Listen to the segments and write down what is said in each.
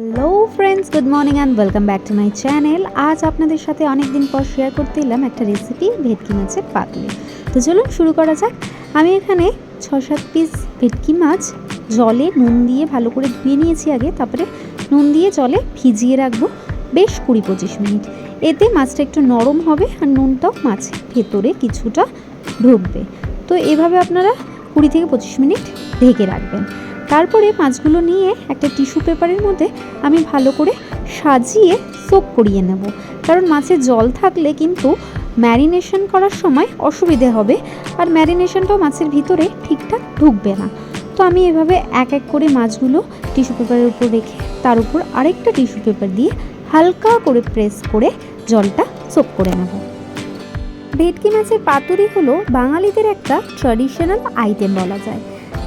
Hello friends, good morning and welcome back to my channel. আজ আপনাদের সাথে অনেক দিন পর শেয়ার করতে এলাম একটা রেসিপি, ভেটকি মাছের পাতুরি। তো চলুন শুরু করা যাক। আমি এখানে 6-7 পিস ভেটকি মাছ জলে নুন দিয়ে ভালো করে ধুয়ে নিয়েছি আগে, তারপরে নুন দিয়ে জলে ভিজিয়ে রাখবো বেশ 20-25 মিনিট। এতে মাছটা একটু নরম হবে আর নুনটাও মাছের ভেতরে কিছুটা ঢুকবে। তো এভাবে আপনারা 20-25 মিনিট ঢেকে রাখবেন। তারপরে মাছগুলো নিয়ে একটা টিস্যু পেপারের মধ্যে আমি ভালো করে সাজিয়ে সোক করিয়ে নেব, কারণ মাছে জল থাকলে কিন্তু ম্যারিনেশন করার সময় অসুবিধে হবে আর ম্যারিনেশনটাও মাছের ভিতরে ঠিকঠাক ঢুকবে না। তো আমি এভাবে এক এক করে মাছগুলো টিস্যু পেপারের উপর রেখে তার উপর আরেকটা টিস্যু পেপার দিয়ে হালকা করে প্রেস করে জলটা সোক করে নেব। ভেটকি মাছের পাতুরি হলো বাঙালিদের একটা ট্র্যাডিশনাল আইটেম বলা যায়।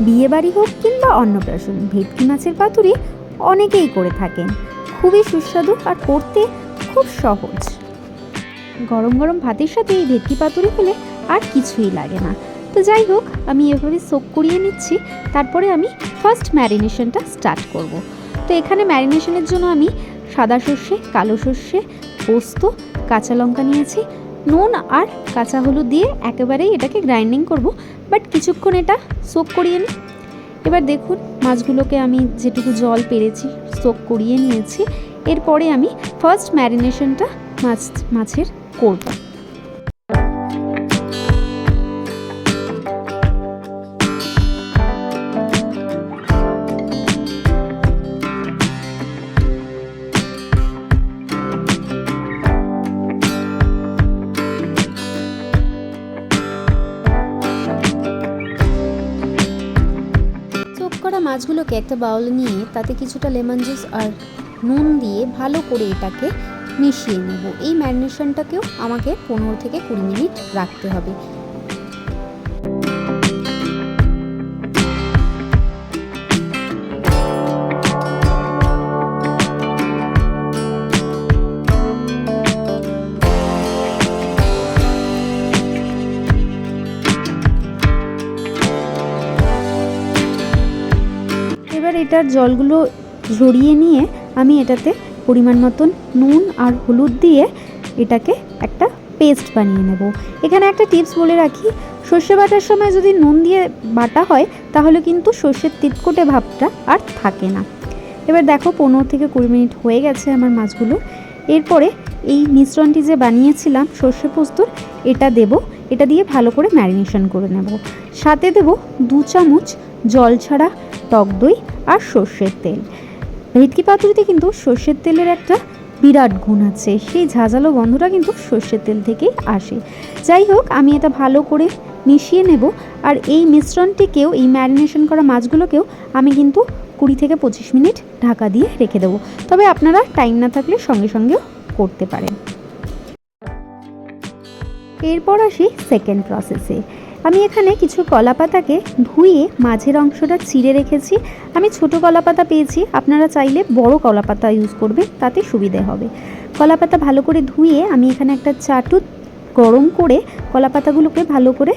বিয়েবাড়ি হোক কিংবা অন্নপ্রাশন, ভেটকি মাছের পাতুরি অনেকেই করে থাকেন। খুবই সুস্বাদু আর করতে খুব সহজ। গরম গরম ভাতের সাথে এই ভেটকি পাতুরি হলে আর কিছুই লাগে না। তো যাই হোক, আমি এভাবে সোক করিয়ে নিচ্ছি। তারপরে আমি ফার্স্ট ম্যারিনেশনটা স্টার্ট করব। তো এখানে ম্যারিনেশনের জন্য আমি সাদা সর্ষে, কালো সর্ষে, পোস্ত, কাঁচা লঙ্কা নিয়েছি। নুন আর কাঁচা হলুদ দিয়ে একেবারেই এটাকে গ্রাইন্ডিং করব, বাট কিছুক্ষণ এটা সোক করিয়ে নিই। এবার দেখুন, মাছগুলোকে আমি যেটুকু জল পেরেছি সোক করিয়ে নিয়েছি। এরপরে আমি ফার্স্ট ম্যারিনেশনটা মাছের করব। মাছগুলোকে একটা বাউলে নিয়ে তাতে কিছুটা লেমন জুস আর নুন দিয়ে ভালো করে এটাকে মিশিয়ে নেব। এই ম্যারিনেশনটাকেও আমাকে 15-20 মিনিট রাখতে হবে। এবার এটার জলগুলো ঝরিয়ে নিয়ে আমি এটাতে পরিমাণ মতন নুন আর হলুদ দিয়ে এটাকে একটা পেস্ট বানিয়ে নেব। এখানে একটা টিপস বলে রাখি, সর্ষে বাটার সময় যদি নুন দিয়ে বাটা হয় তাহলে কিন্তু সর্ষের তিতকুটে ভাবটা আর থাকে না। এবার দেখো 15-20 মিনিট হয়ে গেছে আমার মাছগুলো। এরপরে এই মিশ্রণটি যে বানিয়েছিলাম সর্ষে পোস্তর, এটা দেব। এটা দিয়ে ভালো করে ম্যারিনেশন করে নেব। সাথে দেব 2 চামচ জল ছাড়া টক দই আর সর্ষের তেল। ভেটকি পাতুরিতে কিন্তু সর্ষের তেলের একটা বিরাট গুণ আছে, সেই ঝাঁঝালো গন্ধটা কিন্তু সর্ষের তেল থেকেই আসে। যাই হোক, আমি এটা ভালো করে মিশিয়ে নেব। আর এই মিশ্রণটিকেও, এই ম্যারিনেশন করা মাছগুলোকেও আমি কিন্তু 20-25 মিনিট ঢাকা দিয়ে রেখে দেবো। তবে আপনারা টাইম না থাকলে সঙ্গে সঙ্গেও করতে পারেন। এরপর আসি সেকেন্ড প্রসেসে। আমি এখানে কিছু কলাপাতাকে ধুয়ে মাঝের অংশটা চিড়ে রেখেছি। আমি ছোট কলাপাতা পেয়েছি, আপনারা চাইলে বড় কলাপাতা ইউজ করবে, তাতে সুবিধে হবে। কলাপাতা ভালো করে ধুয়ে আমি এখানে একটা চাটু গরম করে কলাপাতাগুলোকে ভালো করে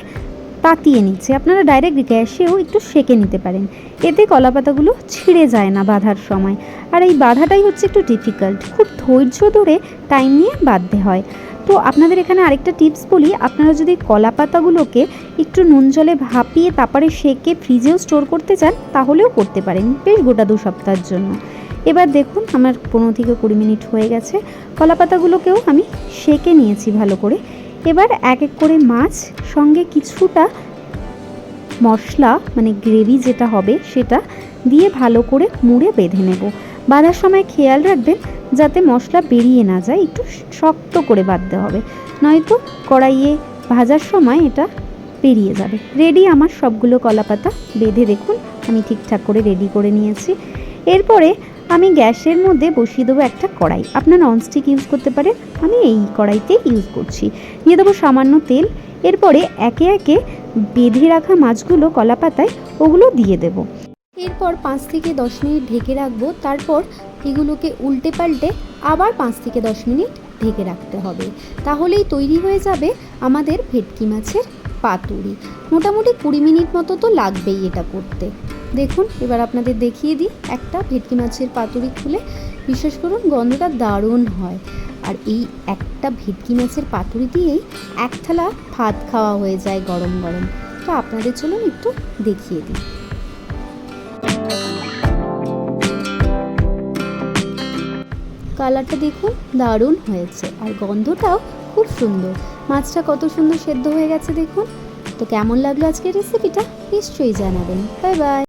তাতিয়ে নিচ্ছি। আপনারা ডাইরেক্ট গ্যাসেও একটু সেঁকে নিতে পারেন, এতে কলাপাতাগুলো ছিঁড়ে যায় না বাঁধার সময়। আর এই বাঁধাটাই হচ্ছে একটু ডিফিকাল্ট, খুব ধৈর্য ধরে টাইম নিয়ে বাঁধতে হয়। তো আপনাদের এখানে আরেকটা টিপস বলি, আপনারা যদি কলা পাতাগুলোকে একটু নুন জলে ভাপিয়ে তারপরে সেকে ফ্রিজেও স্টোর করতে চান তাহলেও করতে পারেন, বেশ গোটা 2 সপ্তাহের জন্য। এবার দেখুন, আমার 15-20 মিনিট হয়ে গেছে। কলা পাতাগুলোকেও আমি সেকে নিয়েছি ভালো করে। এবার এক এক করে মাছ সঙ্গে কিছুটা মশলা, মানে গ্রেভি যেটা হবে সেটা দিয়ে ভালো করে মুড়ে বেঁধে নেব। বাঁধার সময় খেয়াল রাখবেন যাতে মশলা বেরিয়ে না যায়, একটু শক্ত করে বাঁধতে হবে, নয়তো কড়াইয়ে ভাজার সময় এটা বেরিয়ে যাবে। রেডি আমার সবগুলো কলাপাতা বেঁধে, দেখুন আমি ঠিকঠাক করে রেডি করে নিয়েছি। এরপরে আমি গ্যাসের মধ্যে বসিয়ে দেবো একটা কড়াই। আপনারা ননস্টিক ইউজ করতে পারেন, আমি এই কড়াইতে ইউজ করছি। দিয়ে দেবো সামান্য তেল। এরপরে একে একে বেঁধে রাখা মাছগুলো কলাপাতায় ওগুলো দিয়ে দেব। এরপর 5-10 মিনিট ঢেকে রাখবো। তারপর এগুলোকে উল্টে পাল্টে আবার 5-10 মিনিট ঢেকে রাখতে হবে। তাহলেই তৈরি হয়ে যাবে আমাদের ভেটকি মাছের পাতুরি। মোটামুটি 20 মিনিট মতো তো লাগবেই এটা করতে। দেখুন, এবার আপনাদের দেখিয়ে দিই একটা ভেটকি মাছের পাতুরি খুলে। বিশ্বাস করুন গন্ধটা দারুণ হয়। আর এই একটা ভেটকি মাছের পাতুরি দিয়েই এক থালা ভাত খাওয়া হয়ে যায় গরম গরম। তো আপনাদের চলুন একটু দেখিয়ে দিই। কালারটা দেখুন দারুণ হয়েছে, আর গন্ধটাও খুব সুন্দর। মাছটা কত সুন্দর সেদ্ধ হয়ে গেছে দেখুন। তো কেমন লাগলো আজকের রেসিপিটা নিশ্চয়ই জানাবেন। Bye bye.